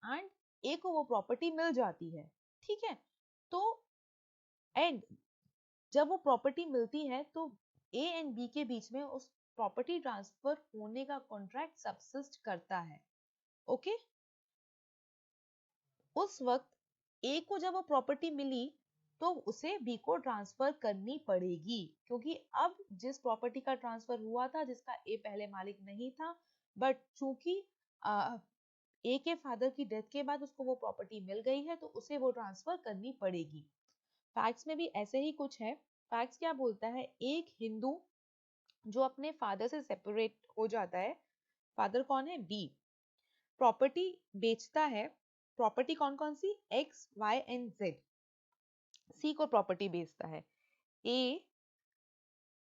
एंड ए को वो प्रॉपर्टी मिल जाती है, ठीक है। तो एंड जब वो प्रॉपर्टी मिलती है तो ए एंड बी के बीच में उस प्रॉपर्टी ट्रांसफर होने का कॉन्ट्रैक्ट सब्सिस्ट करता है, ओके। उस वक्त ए को जब वो प्रॉपर्टी मिली तो उसे बी को ट्रांसफर करनी पड़ेगी, क्योंकि अब जिस प्रॉपर्टी का ट्रांसफर हुआ था जिसका ए पहले मालिक नहीं था, बट चूंकि ए के फादर की डेथ के बाद उसको वो प्रॉपर्टी मिल गई है तो उसे वो ट्रांसफर करनी पड़ेगी। फैक्ट्स में भी ऐसे ही कुछ है। फैक्ट्स क्या बोलता है? एक हिंदू जो अपने फादर से सेपरेट हो जाता है, फादर कौन है? बी, प्रॉपर्टी बेचता है। प्रॉपर्टी कौन कौन सी? X Y and Z. C को प्रॉपर्टी बेचता है। ए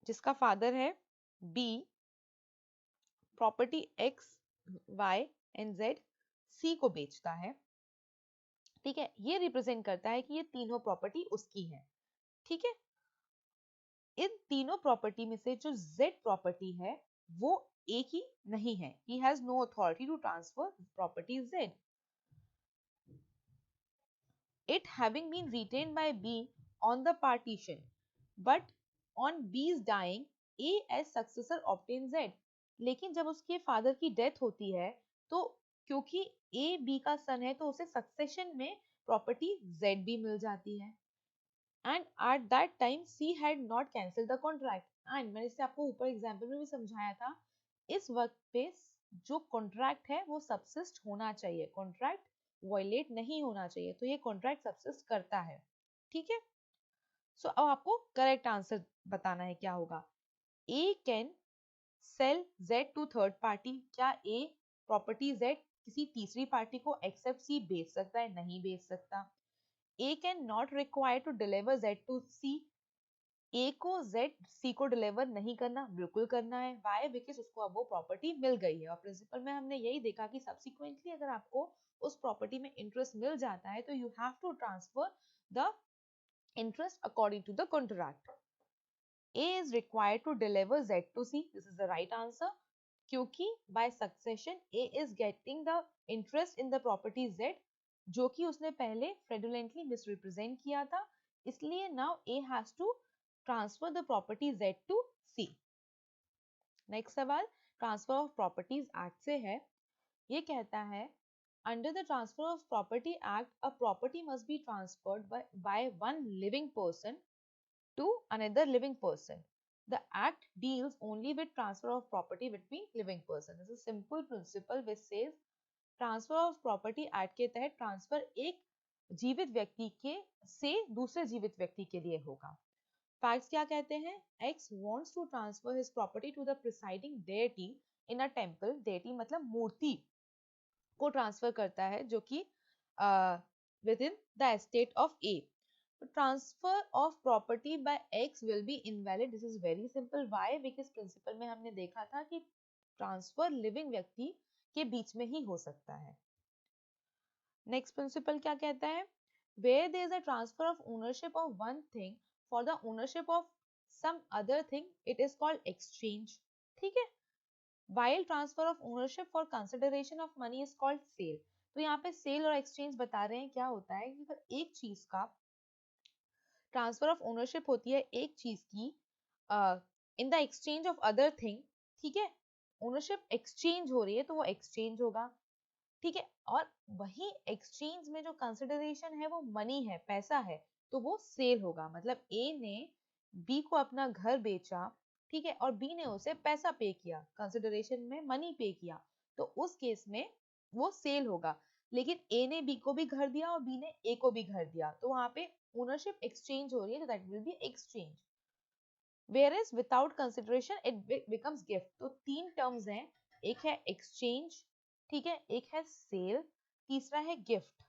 जिसका फादर है B, property X Y and Z C को बेचता है, ठीक है। ये रिप्रेजेंट करता है कि ये तीनों प्रॉपर्टी उसकी है, ठीक है। इन तीनों प्रॉपर्टी में से जो जेड प्रॉपर्टी है वो ए की नहीं है। He has no authority to transfer property Z. It having been retained by B on the partition, but on B's dying, A as successor obtains Z. लेकिन जब उसके फादर की डेथ होती है तो क्योंकि A B का सन है तो उसे सक्सेशन में प्रॉपर्टी Z भी मिल जाती है. And at that time C had not cancelled the contract. And मैंने इसे आपको ऊपर एग्जाम्पल में भी समझाया था, इस वक्त पे जो कॉन्ट्रैक्ट है वो सबसिस्ट होना चाहिए, कॉन्ट्रैक्ट वायलेट नहीं होना चाहिए, तो ये कॉन्ट्रैक्ट सबसिस्ट करता है. ठीक है. सो अब आपको करेक्ट आंसर बताना है क्या होगा. A can sell Z to third party. क्या A प्रॉपर्टी Z किसी तीसरी पार्टी को एक्सेप्ट C बेच सकता है? नहीं बेच सकता. A can not require to deliver Z to C. A को Z C को डिलीवर नहीं करना, बिल्कुल करना है. Why? Because उसको अब वो प्रॉपर्टी मिल गई है. और प्रिंसिपल में हमने यही देखा कि सब्सिक्वेंटली अगर आपको उस प्रॉपर्टी में इंटरेस्ट मिल जाता है तो you have to transfer the interest according to the contract. A is required to deliver Z to C. This is the right answer. क्योंकि by succession A is getting the interest in the property Z, जो कि उसने पहले fraudulently misrepresent किया था, इसलिए now A has to transfer the property Z to C. Next सवाल transfer of properties act से है. ये कहता है under the transfer of property act a property must be transferred by one living person to another living person. The act deals only with transfer of property between living person. This is a simple principle which says transfer of property act के तहत transfer एक जीवित व्यक्ति के से दूसरे जीवित व्यक्ति के लिए होगा. फैक्ट्स क्या कहते हैं? X wants to transfer his property to the presiding deity in a temple. deity मतलब मूर्ति को ट्रांसफर करता है जो कि within the estate of A. Transfer of property by X will be invalid. This is very simple. Why? Because principle में हमने देखा था कि ट्रांसफर लिविंग व्यक्ति के बीच में ही हो सकता है. नेक्स्ट प्रिंसिपल क्या कहता है? Where there is a transfer of ownership of one thing for the ownership of some other thing, it is called exchange. ठीक है. While transfer of ownership for consideration of money is called sale. तो यहाँ पे cell और exchange बता रहे हैं. क्या होता है कि अगर एक चीज का ट्रांसफर ऑफ ओनरशिप होती है एक चीज की in the exchange of other thing, ठीक है, ओनरशिप एक्सचेंज हो रही है तो वो एक्सचेंज होगा. ठीक है. और वही एक्सचेंज में जो कंसिडरेशन है वो मनी है, पैसा है, तो वो सेल होगा. मतलब ए ने बी को अपना घर बेचा, ठीक है, और बी ने उसे पैसा पे किया, कंसिडरेशन में मनी पे किया, तो उस केस में वो सेल होगा. लेकिन ए ने बी को भी घर दिया और बी ने ए को भी घर दिया, तो वहां पे ओनरशिप एक्सचेंज हो रही है, तो that will be exchange. Whereas without consideration it becomes gift. तो तीन टर्म्स हैं, एक है एक्सचेंज, ठीक है, एक है सेल, तीसरा है गिफ्ट.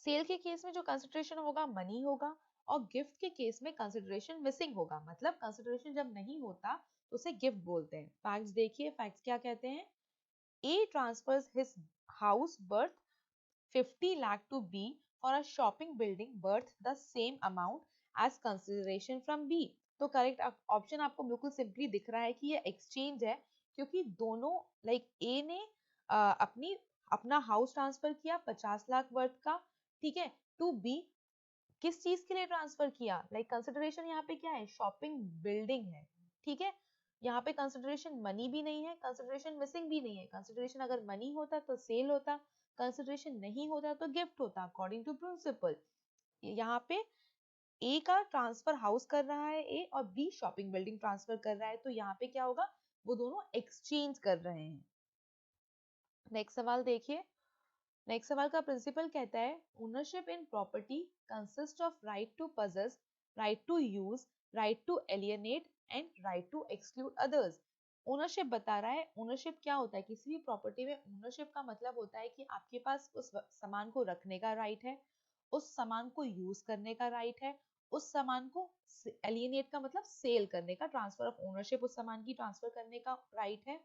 सेल के केस में जो कंसिडरेशन होगा मनी होगा, और गिफ्ट के केस में कंसिडरेशन मिसिंग होगा. मतलब कंसिडरेशन जब नहीं होता तो उसे गिफ्ट बोलते हैं. फैक्ट्स देखिए, फैक्ट्स क्या कहते हैं? A transfers his house worth 50 lakh to B for a shopping building worth the same amount as consideration from B. तो करेक्ट ऑप्शन आपको बिल्कुल सिंपली दिख रहा है कि ये एक्सचेंज है, क्योंकि दोनों लाइक ए ने अपना हाउस ट्रांसफर किया 50 लाख वर्थ का, ठीक है, टू बी. किस चीज के लिए ट्रांसफर किया? लाइक कंसिडरेशन यहाँ पे क्या है? शॉपिंग बिल्डिंग है, ठीक है. यहाँ पे कंसिडरेशन मनी भी नहीं है, कंसिडरेशन मिसिंग भी नहीं है. कंसिडरेशन अगर मनी होता तो सेल होता, कंसिडरेशन नहीं होता तो गिफ्ट होता, अकॉर्डिंग टू प्रिंसिपल. यहाँ पे ए का ट्रांसफर हाउस कर रहा है ए, और बी शॉपिंग बिल्डिंग ट्रांसफर कर रहा है, तो यहाँ पे क्या होगा? वो दोनों एक्सचेंज कर रहे हैं. नेक्स्ट सवाल देखिए. नेक्स्ट सवाल का प्रिंसिपल कहता है ownership in property consist of right to possess, right to use, right to alienate and right to exclude others. Ownership बता रहा है. ओनरशिप क्या होता है? किसी भी प्रॉपर्टी में ओनरशिप का मतलब होता है कि आपके पास उस सामान को रखने का राइट है, उस सामान को यूज करने का राइट है, उस सामान को एलियनेट का मतलब सेल करने का, ट्रांसफर ऑफ ओनरशिप उस सामान की ट्रांसफर करने का राइट है,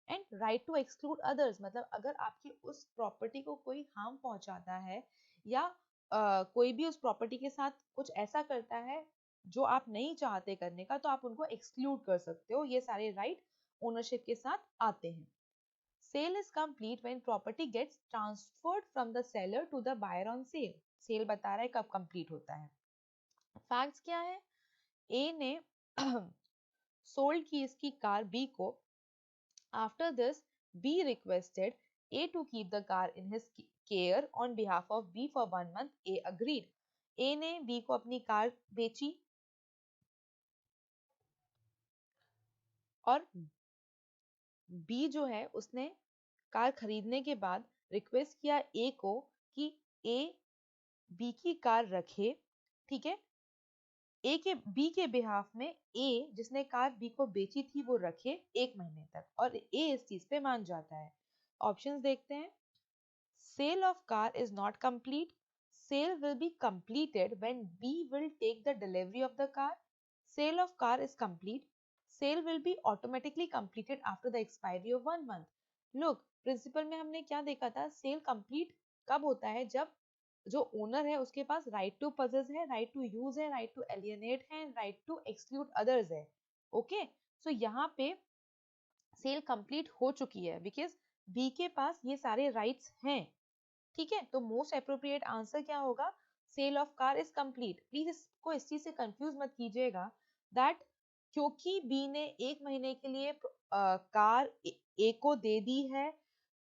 and right to exclude others मतलब अगर आपकी उस प्रॉपर्टी को कोई हार्म पहुंचाता है या कोई भी उस प्रॉपर्टी के साथ कुछ ऐसा करता है जो आप नहीं चाहते करने का, तो आप उनको एक्सक्लूड कर सकते हो. ये सारे राइट ओनरशिप के साथ आते हैं. Sale is complete when property gets transferred from the seller to the buyer on sale. Sale बता रहा है कब कंप्लीट होता है. फैक्ट्स क्या है? ए ने सोल्ड की इसकी कार बी को. After this B requested A to keep the car in his care on behalf of B for 1 month. A agreed. A ने बी को अपनी कार बेची और बी जो है उसने कार खरीदने के बाद रिक्वेस्ट किया ए को कि ए बी की कार रखे. ठीक है, ए के बी के बिहाफ में ए जिसने कार बी को बेची थी वो रखे 1 महीने तक, और ए इस चीज पे मान जाता है. ऑप्शंस देखते हैं. Sale of car is not complete. Sale will be completed when B will take the delivery of the car. Sale of car is complete. Sale will be automatically completed after the expiry of 1 month. Look, principle में हमने क्या देखा था? Cell complete कब होता है? जब जो ओनर है उसके पास राइट टू पजेस है, राइट टू यूज है, राइट टू एलियनेट है, राइट टू एक्सक्लूड अदर्स है. ओके, सो यहाँ पे सेल कंप्लीट हो चुकी है बिकॉज बी के पास ये सारे राइट्स हैं. ठीक है, तो मोस्ट अप्रोप्रिएट आंसर क्या होगा? Sale of car is complete. Please इसको इस चीज से कंफ्यूज मत कीजिएगा दैट क्योंकि बी ने 1 महीने के लिए कार ए को दे दी है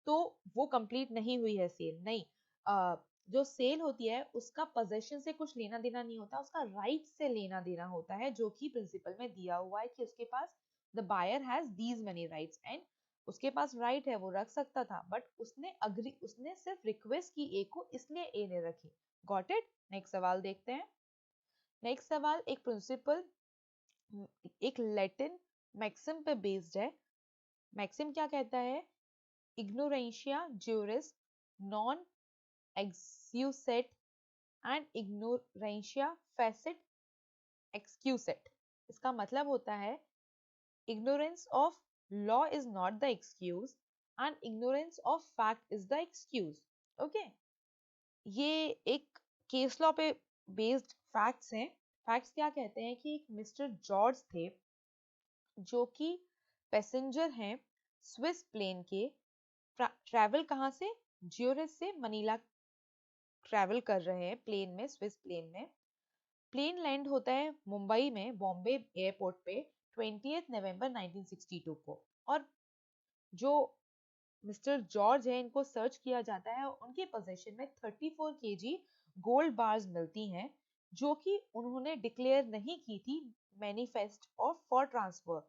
तो वो कंप्लीट नहीं हुई है सेल. नहीं, जो सेल होती है उसका पोजेशन से कुछ लेना देना नहीं होता, उसका राइट से लेना देना होता है, जो कि प्रिंसिपल में दिया हुआ है कि उसके पास the buyer has these many rights. And उसके पास राइट है, वो रख सकता था, बट उसने सिर्फ रिक्वेस्ट की ए को, इसलिए ए ने रखी. Got it? नेक्स्ट सवाल देखते हैं. नेक्स्ट सवाल एक प्रिंसिपल, एक लैटिन मैक्सिम पे बेस्ड है. मैक्सिम क्या कहता है? इग्नोरेंशिया ज्यूरिस नॉन एक्सक्यूसेट एंड इग्नोरेंशिया फेसिट एक्सक्यूसेट. इसका मतलब होता है ignorance of law is not the excuse and ignorance of fact is the excuse. Okay, ये एक केस लॉ पे बेस्ड फैक्ट्स हैं. फैक्ट्स क्या कहते हैं कि एक मिस्टर जॉर्ज थे जो कि पैसेंजर हैं स्विस प्लेन के. ट्रैवल कहाँ से? ज्यूरिच से मनीला ट्रैवल कर रहे हैं प्लेन में, स्विस प्लेन में. प्लेन लैंड होता है मुंबई में बॉम्बे एयरपोर्ट पे 20 नवंबर 1962 को. और जो मिस्टर जॉर्ज है इनको सर्च किया जाता है, उनके पोजीशन में 34 केजी गोल्ड बार्स मिलती हैं जो कि उन्होंने डिक्लेयर नहीं की थी manifest of for transfer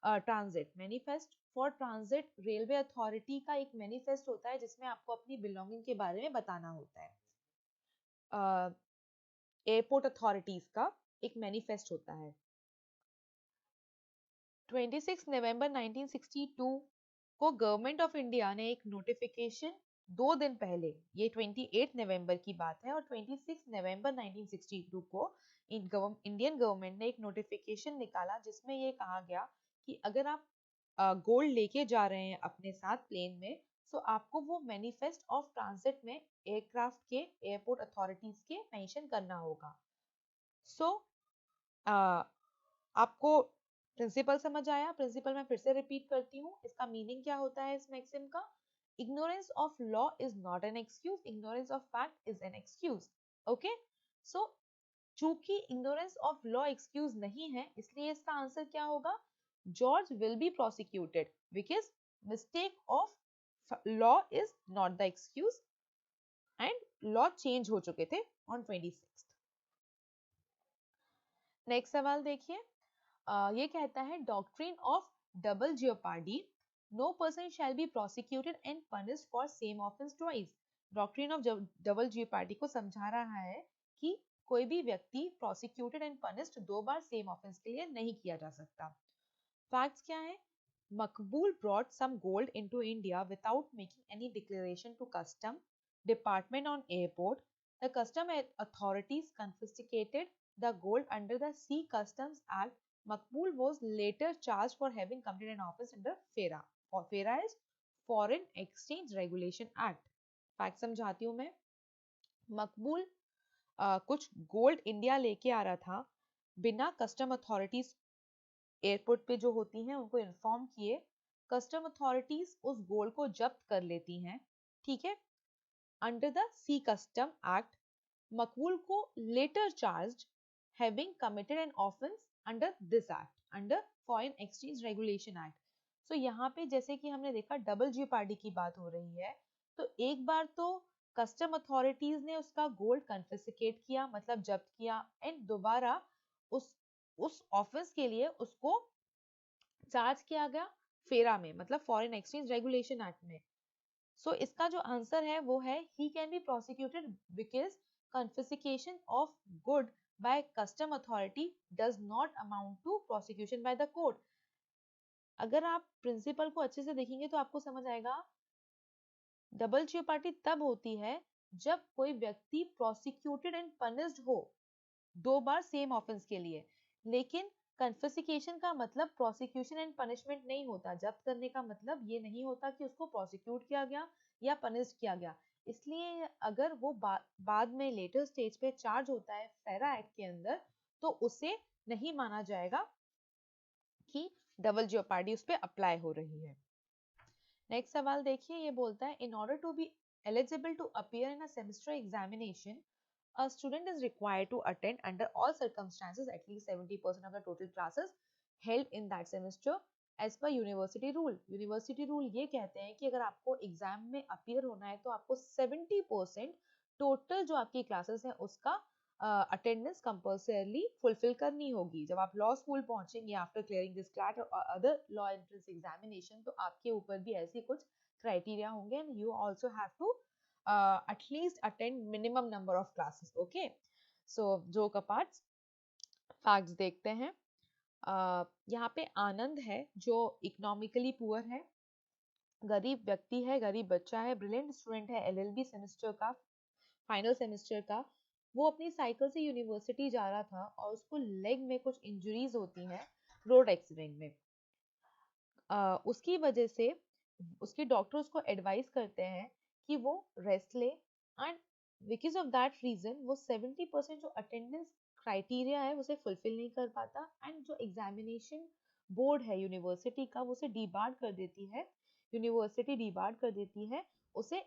transit. Manifest for transit railway authority का एक मैनिफेस्ट होता है जिसमें आपको अपनी बिलोंगिंग के बारे में बताना होता है. एयरपोर्ट अथॉरिटीज का एक मैनिफेस्ट होता है. 26 नवंबर 1962 को गवर्नमेंट ऑफ इंडिया ने एक नोटिफिकेशन 2 दिन पहले, ये 28 नवंबर की बात है, और 26 नवंबर 1962 को इंडियन गवर्नमेंट ने एक नोटिफिकेशन निकाला जिसमें ये कहा गया कि अगर आप गोल्ड लेके जा रहे हैं अपने साथ प्लेन में, तो आपको वो मैनिफेस्ट ऑफ ट्रांजिट में एयरक्राफ्ट के एयरपोर्ट अथॉरिटीज के मेंशन करना होगा. सो आपको प्रिंसिपल समझ आया? प्रिंसिपल मैं फिर से रिपीट करती हूँ, इसका मीनिंग क्या होता है इस मैक्सिम का? ignorance of law is not an excuse, ignorance of fact is an excuse. Okay, so चूंकि ignorance of law excuse नहीं है, इसलिए इसका आंसर क्या होगा? George will be prosecuted because mistake of law is not the excuse and law change हो चुके थे on 26th. नेक्स्ट सवाल देखिए. ये कहता है doctrine of double jeopardy, no person shall be prosecuted and punished for same offence twice. Doctrine of double jeopardy को समझा रहा है कि कोई भी व्यक्ति प्रोसिक्यूटेड एंड पनिश्ड 2 बार सेम ऑफेंस के लिए नहीं किया जा सकता. फैक्ट्स क्या है? मकबूल brought some gold into India without making any declaration to custom department on airport. The custom authorities confiscated the gold under the Sea Customs Act. Maqbool was later charged for having committed an offense under FERA. FERA is Foreign Exchange Regulation Act. Fact समझाती हूँ मैं. मकबूल कुछ gold India लेके आ रहा था बिना custom authorities airport पे जो होती हैं उनको इन्फॉर्म किए. कस्टम अथॉरिटीज उस गोल्ड को जब्त कर लेती हैं. ठीक है, under the sea custom act. Maqbool को later charge having committed an offense under this act, under Foreign Exchange Regulation Act. So यहाँ पे जैसे कि हमने देखा डबल जीओपार्डी की बात हो रही है, तो एक बार तो कस्टम अथॉरिटीज ने उसका गोल्ड कन्फिस्केट किया, मतलब जब्त किया, एंड दोबारा उस ऑफेंस के लिए उसको चार्ज किया गया फेरा में, मतलब फॉरेन एक्सचेंज रेगुलेशन एक्ट में. सो इसका जो आंसर है वो है he can be prosecuted because confiscation of good by custom authority does not amount to prosecution by the court. अगर आप प्रिंसिपल को अच्छे से देखेंगे तो आपको समझ आएगा डबल जीओपार्डी तब होती है जब कोई व्यक्ति प्रोसिक्यूटेड एंड पनिश्ड हो दो बार सेम ऑफेंस के लिए, लेकिन कन्फिस्केशन का मतलब प्रोसिक्यूशन एंड पनिशमेंट नहीं होता. जब्त करने का मतलब ये नहीं होता कि उसको प्रोसिक्यूट किया गया या पनिश किया गया. इसलिए अगर वो बाद में लेटर स्टेज पे चार्ज होता है फेरा एक्ट के अंदर, तो उसे नहीं माना जाएगा कि डबल जीओपार्डी उस पर अप्लाई हो रही है. नेक्स्ट सवाल देखिए, ये बोलता है in order to be eligible to appear in a semester examination a student is required to attend under all circumstances at least 70% of the total classes held in that semester as per university rule. University rule ये कहते हैं कि अगर आपको exam में appear होना है तो आपको 70% टोटल जो आपकी क्लासेस हैं उसका अटेंडेंस कंपल्सरीली फुलफिल करनी होगी. जब आप लॉ स्कूल पहुंचेंगे आफ्टर क्लियरिंग दिस क्लैट और अदर लॉ एंट्रेंस एग्जामिनेशन, तो आपके ऊपर भी ऐसी कुछ क्राइटेरिया होंगे and you also have to at least attend minimum number of classes. Okay, so joke apart, facts देखते हैं. यहाँ पे आनंद है जो इकोनॉमिकली पुअर है, गरीब व्यक्ति है, गरीब बच्चा है, ब्रिलियंट स्टूडेंट है, एलएलबी सेमेस्टर का फाइनल सेमेस्टर का. वो अपनी साइकिल से यूनिवर्सिटी जा रहा था और उसको लेग में कुछ इंजरीज होती हैं रोड एक्सीडेंट में. उसकी वजह से उसके डॉक्टर उसको एडवाइस करते हैं कि वो रेस्ट ले, and because of that reason वो 70% जो अटेंडेंस क्राइटेरिया है उसे फुलफिल नहीं कर पाता, एंड जो एग्जामिनेशन बोर्ड है यूनिवर्सिटी का वो उसे डीबार्ड कर देती है, यूनिवर्सिटी डीबार्ड कर देती है उसे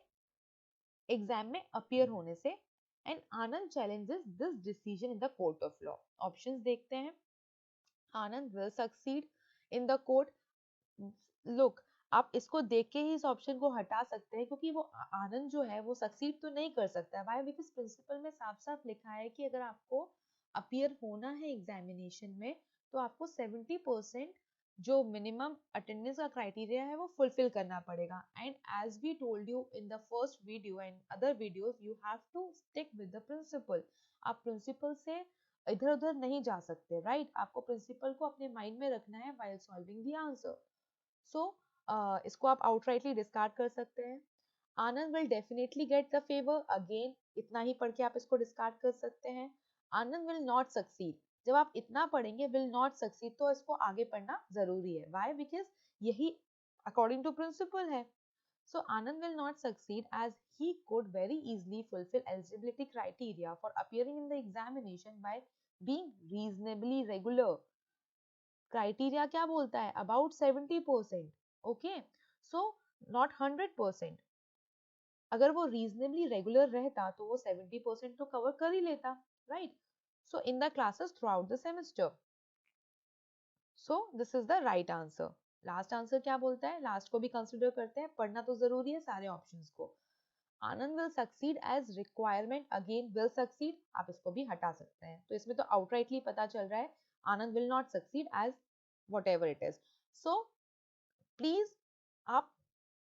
एग्जाम में अपीयर होने से. And Anand challenges this decision in the court of law. Options देखते हैं. Anand will succeed in the court. Look, आप इसको देख के ही इस ऑप्शन को हटा सकते हैं क्योंकि वो आनंद जो है वो सक्सीड तो नहीं कर सकता है. व्हाई? बिकॉज प्रिंसिपल में साफ साफ लिखा है कि अगर आपको अपीयर होना है एग्जामिनेशन में तो आपको 70% जो मिनिमम अटेंडेंस का क्राइटेरिया है वो फुलफिल करना पड़ेगा. And as we told you in the first video and other videos, you have to stick with the principle. आप प्रिंसिपल से इधर उधर नहीं जा सकते, राइट? आपको प्रिंसिपल को अपने माइंड में रखना है while solving the answer. So इसको आप आउटराइटली डिस्कार्ड कर सकते हैं. Anand will definitely get the favour, again इतना ही पढ़ के आप इसको डिस्कार्ड कर सकते हैं. आनंद विल नॉट सक्सीड, जब आप इतना पढ़ेंगे विल नॉट सक्सीड तो इसको आगे पढ़ना जरूरी है. व्हाई? बिकॉज यही अकॉर्डिंग टू प्रिंसिपल है. So Anand will not succeed as he could very easily fulfill eligibility criteria for appearing in the examination by being reasonably regular. Criteria क्या बोलता है? अबाउट 70%. Okay, so not 100%. अगर वो reasonably regular रहता तो वो 70% तो कवर कर ही लेता, right? So in the classes through out the semester. So this is the right answer. Last answer क्या बोलता है? लास्ट को भी कंसिडर करते हैं, पढ़ना तो जरूरी है सारे ऑप्शंस को. Anand will succeed as requirement, again will succeed, आप इसको भी हटा सकते हैं. तो इसमें तो आउटराइटली पता चल रहा है Anand will not succeed as whatever it is. So please आप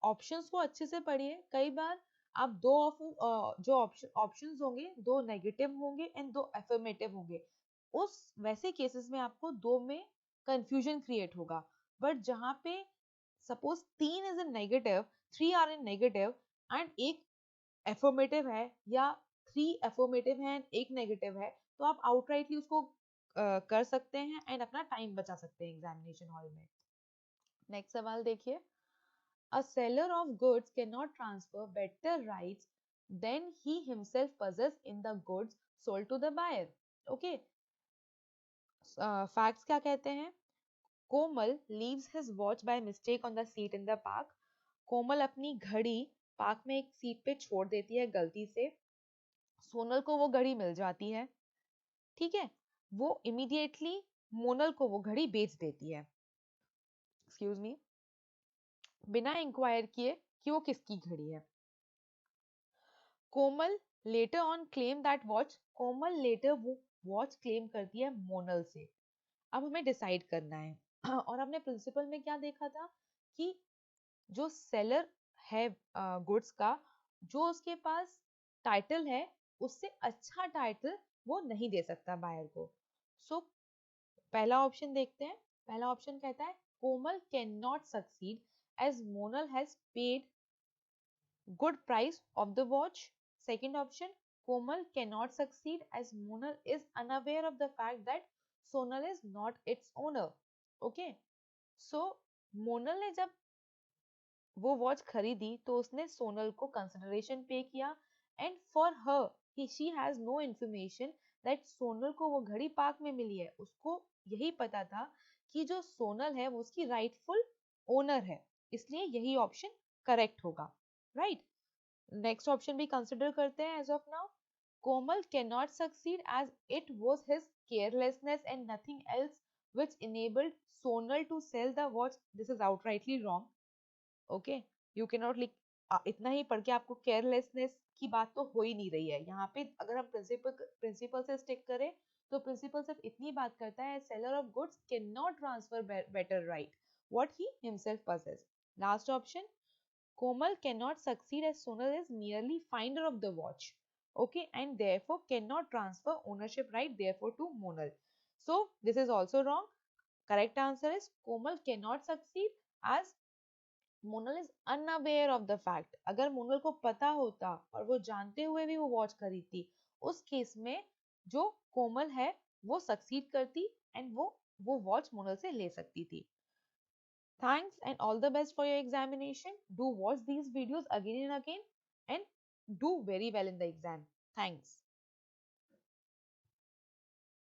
ऑप्शंस को अच्छे से पढ़िए. कई बार आप जो ऑप्शंस होंगे दो नेगेटिव होंगे एंड दो अफर्मेटिव होंगे. उस वैसे केसेस में आपको दो में कंफ्यूजन क्रिएट होगा. बट जहां पे suppose 3 is in negative, 3 are in negative and एक अफर्मेटिव है, या 3 अफर्मेटिव है एंड एक नेगेटिव है, तो आप आउटराइटली उसको कर सकते हैं एंड अपना टाइम बचा सकते हैं एग्जामिनेशन हॉल में. नेक्स्ट सवाल देखिए. A seller of goods cannot transfer better rights than he himself possess in the goods sold to the buyer. Okay. Facts क्या कहते हैं? कोमल leaves his watch by mistake on the seat in the park. कोमल अपनी घड़ी park में एक seat पे छोड़ देती है गलती से. सोनल को वो घड़ी मिल जाती है, ठीक है. वो इमीडिएटली मोनल को वो घड़ी बेच देती है, एक्सक्यूज मी, बिना इंक्वायर किए कि वो किसकी घड़ी है। Komal later on claim that watch, Komal later वो वॉच क्लेम करती है मोनल से। अब हमें डिसाइड करना है और हमने प्रिंसिपल में क्या देखा था कि जो सेलर है गुड्स का, जो उसके पास टाइटल है उससे अच्छा टाइटल वो नहीं दे सकता बायर को। सो पहला ऑप्शन देखते हैं। पहला ऑप्शन कहता है Komal can not succeed as Monal has paid good price of the watch. Second option, Komal cannot succeed as Monal is unaware of the fact that Sonal is not its owner. Okay, so Monal ने जब वो watch खरीदी तो उसने सोनल को consideration पे किया and for her she has no information that Sonal को वो घड़ी पार्क में मिली है। उसको यही पता था कि जो सोनल है वो उसकी राइटफुल ओनर है, इसलिए यही ऑप्शन करेक्ट होगा, राइट। नेक्स्ट ऑप्शन भी कंसिडर करते हैं as of now. Komal can not succeed as it was his carelessness and nothing else which enabled Sonal to sell the watch. This is outrightly wrong. Okay, you can not लिख, इतना ही पढ़ के आपको carelessness की बात तो हो ही नहीं रही है यहाँ पे। अगर हम प्रिंसिपल से स्टिक करें तो प्रिंसिपल सिर्फ इतनी बात करता है seller of goods can not transfer better right what he himself possess. Last option, Komal can not succeed as Sonal is merely finder of the watch, okay, and therefore cannot transfer ownership right therefore to Monal. So this is also wrong. Correct answer is Komal cannot succeed as Monal is unaware of the fact. अगर मोनल को पता होता और वो जानते हुए भी वो वॉच खरीदती, उस केस में जो कोमल है वो सक्सीड करती एंड वो वॉच मोनल से ले सकती थी। Thanks and all the best for your examination. Do watch these videos again and again and do very well in the exam. Thanks.